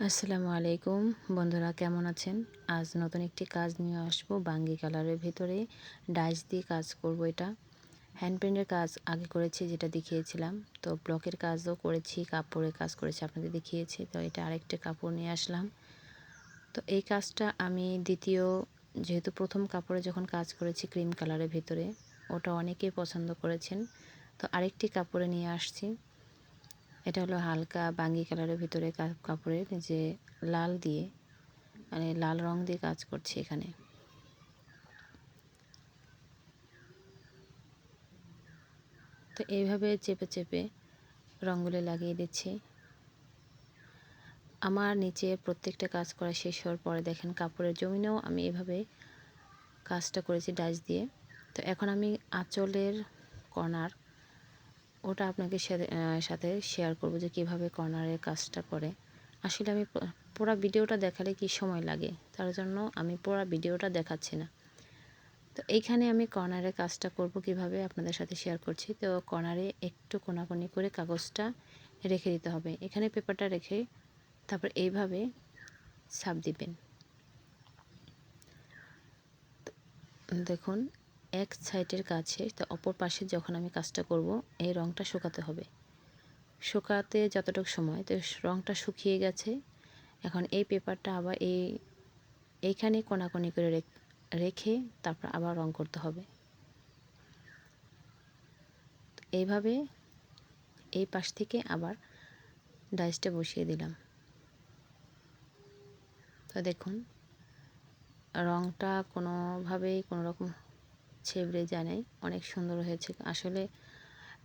আসসালামু আলাইকুম বন্ধুরা, কেমন আছেন? আজ নতুন একটি কাজ নিয়ে আসবো। বাঙ্গি কালারের ভিতরে ডাইস দিয়ে কাজ করব। এটা হ্যান্ড পেইন্টের কাজ আগে করেছি, যেটা দেখিয়েছিলাম। তো ব্লকের কাজও করেছি, কাপড়ের কাজ করেছি, আপনাদের দেখিয়েছি। তো এটা আরেকটা কাপড় নিয়ে আসলাম। তো এই কাজটা আমি যেহেতু প্রথম কাপড়ে যখন কাজ করেছি ক্রিম কালারের ভিতরে, ওটা অনেকেই পছন্দ করেছেন। তো আরেকটি কাপড়ে নিয়ে আসছি। এটা হলো হালকা বাঙ্গি কালারের ভিতরে কাপড়ের যে লাল দিয়ে, মানে লাল রং দিয়ে কাজ করছি এখানে। তো এইভাবে চেপে চেপে রঙগুলো লাগিয়ে দিচ্ছি। আমার নিচে প্রত্যেকটা কাজ করা শেষ হওয়ার পরে দেখেন কাপড়ের জমিনেও আমি এভাবে কাজটা করেছি ডাইস দিয়ে। তো এখন আমি আঁচলের কর্নার, ওটা আপনাকে সাথে শেয়ার করব যে কীভাবে কর্নারের কাজটা করে। আসলে আমি পুরো ভিডিওটা দেখালে কি সময় লাগে, তার জন্য আমি পুরো ভিডিওটা দেখাচ্ছি না। তো এইখানে আমি কর্নারের কাজটা করব কিভাবে আপনাদের সাথে শেয়ার করছি। তো কর্নারে একটু কোনাকুনি করে কাগজটা রেখে দিতে হবে। এখানে পেপারটা রেখে তারপর এইভাবে ছাপ দিবেন। দেখুন, এক সাইডের কাছে তো অপর পাশে যখন আমি কাজটা করব, এই রঙটা শুকাতে হবে। শুকাতে যতটুকু সময়, তো রঙটা শুকিয়ে গেছে। এখন এই পেপারটা আবার এইখানে কোনাকুনি করে রেখে তারপর আবার রং করতে হবে। এইভাবে এই পাশ থেকে আবার ডাইসটা বসিয়ে দিলাম। তো দেখুন, রঙটা কোনোভাবেই কোনো রকম ছেবড়ে যায় নাই, অনেক সুন্দর হয়েছে। আসলে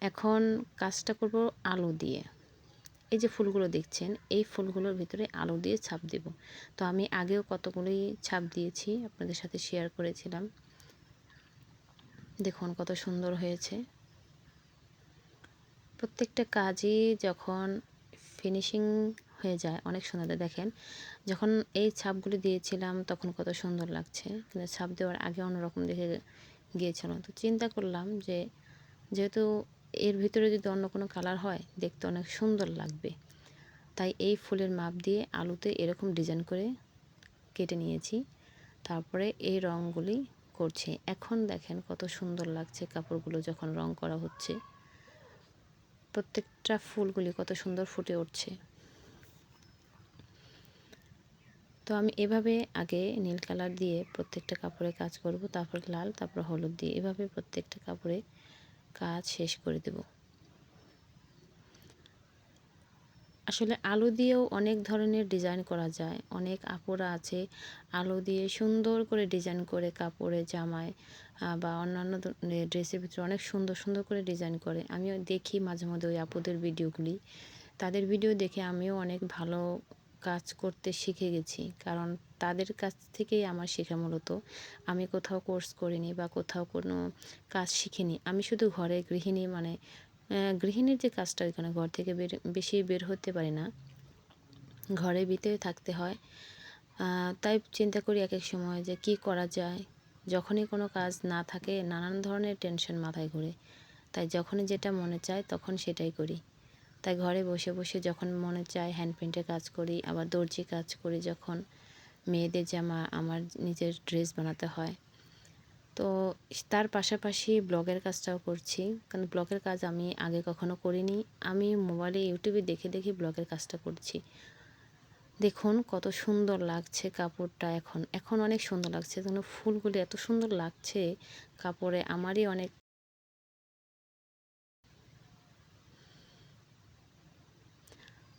এখন কাজটা করব আলু দিয়ে। এই যে ফুলগুলো দেখছেন, এই ফুলগুলোর ভিতরে আলু দিয়ে ছাপ দেব। তো আমি আগেও কতগুলোই ছাপ দিয়েছি, আপনাদের সাথে শেয়ার করেছিলাম। দেখুন কত সুন্দর হয়েছে। প্রত্যেকটা কাজই যখন ফিনিশিং হয়ে যায় অনেক সুন্দর। দেখেন, যখন এই ছাপগুলি দিয়েছিলাম তখন কত সুন্দর লাগছে, কিন্তু ছাপ দেওয়ার আগে অন্যরকম দেখে গিয়েছিল। তো চিন্তা করলাম যে যেহেতু এর ভিতরে যদি অন্য কোনো কালার হয় দেখতে অনেক সুন্দর লাগবে, তাই এই ফুলের মাপ দিয়ে আলুতে এরকম ডিজাইন করে কেটে নিয়েছি। তারপরে এই রঙগুলি করছি। এখন দেখেন কত সুন্দর লাগছে কাপড়গুলো যখন রং করা হচ্ছে। প্রত্যেকটা ফুলগুলি কত সুন্দর ফুটে উঠছে। তো আমি এভাবে আগে নীল কালার দিয়ে প্রত্যেকটা কাপড়ে কাজ করব, তারপর লাল, তারপর হলুদ দিয়ে এভাবে প্রত্যেকটা কাপড়ে কাজ শেষ করে দেব। আসলে আলু দিয়েও অনেক ধরনের ডিজাইন করা যায়। অনেক আপুরা আছে আলু দিয়ে সুন্দর করে ডিজাইন করে কাপড়ে, জামায় বা অন্যান্য ড্রেসের ভিতরে অনেক সুন্দর সুন্দর করে ডিজাইন করে। আমিও দেখি মাঝে মধ্যে ওই আপুদের ভিডিওগুলি। তাদের ভিডিও দেখে আমিও অনেক ভালো কাজ করতে শিখে গেছি, কারণ তাদের কাছ থেকেই আমার শেখা। মূলত আমি কোথাও কোর্স করিনি বা কোথাও কোনো কাজ শিখিনি। আমি শুধু ঘরে গৃহিণী, মানে গৃহিণীর যে কাজটা, ওইখানে ঘর থেকে বেশি বের হতে পারি না, ঘরের ভিতরে থাকতে হয়। তাই চিন্তা করি এক এক সময় যে কি করা যায়। যখনই কোনো কাজ না থাকে নানান ধরনের টেনশন মাথায় ঘুরে, তাই যখনই যেটা মনে চায় তখন সেটাই করি। তাই ঘরে বসে বসে যখন মনে চায় হ্যান্ড পেইন্টের কাজ করি, আবার দর্জি কাজ করি। যখন মেয়েদের জামা, আমার নিজের ড্রেস বানাতে হয়, তো তার পাশাপাশি ব্লগের কাজটাও করছি। কারণ ব্লগের কাজ আমি আগে কখনো করিনি। আমি মোবাইলে ইউটিউবে দেখে দেখে ব্লগের কাজটা করছি। দেখুন কত সুন্দর লাগছে কাপড়টা। এখন অনেক সুন্দর লাগছে, যেন ফুলগুলি এত সুন্দর লাগছে কাপড়ে। আমারই অনেক।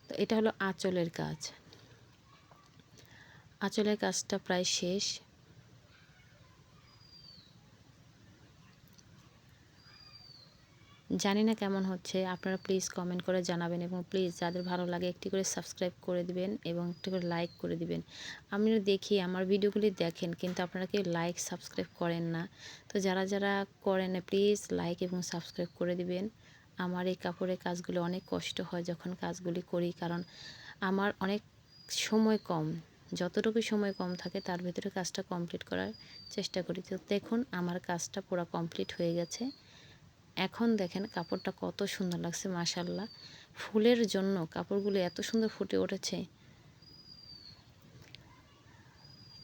তো এটা হলো আঁচলের কাজ। আঁচলের কাজটা প্রায় শেষ। জানি না কেমন হচ্ছে, আপনারা প্লিজ কমেন্ট করে জানাবেন, এবং প্লিজ যাদের ভালো লাগে একটি করে সাবস্ক্রাইব করে দিবেন এবং একটি করে লাইক করে দিবেন। আমিও দেখি, আমার ভিডিওগুলি দেখেন, কিন্তু আপনারা কেউ লাইক সাবস্ক্রাইব করেন না। তো যারা যারা করেন প্লিজ লাইক এবং সাবস্ক্রাইব করে দিবেন। আমার এই কাপড়ের কাজগুলো অনেক কষ্ট হয় যখন কাজগুলি করি, কারণ আমার অনেক সময় কম। যতটুকু সময় কম থাকে তার ভিতরে কাজটা কমপ্লিট করার চেষ্টা করি। তো দেখুন আমার কাজটা পুরো কমপ্লিট হয়ে গেছে। এখন দেখেন কাপড়টা কত সুন্দর লাগছে, মাশাআল্লাহ। ফুলের জন্য কাপড়গুলো এত সুন্দর ফুটে উঠেছে।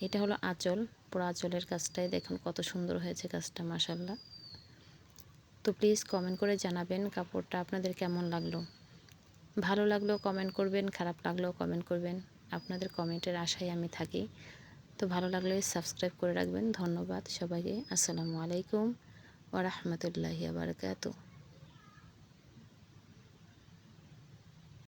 এটা হলো আঁচল, পুরো আঁচলের কাজটাই দেখুন কত সুন্দর হয়েছে কাজটা, মাশাআল্লাহ। তো প্লিজ কমেন্ট করে জানাবেন কাপড়টা আপনাদের কেমন লাগলো। ভালো লাগলেও কমেন্ট করবেন, খারাপ লাগলেও কমেন্ট করবেন। আপনাদের কমেন্টের আশায় আমি থাকি। তো ভালো লাগলে সাবস্ক্রাইব করে রাখবেন। ধন্যবাদ সবাইকে। আসসালামু আলাইকুম ওয়া রাহমাতুল্লাহি ওয়া বারাকাতুহু।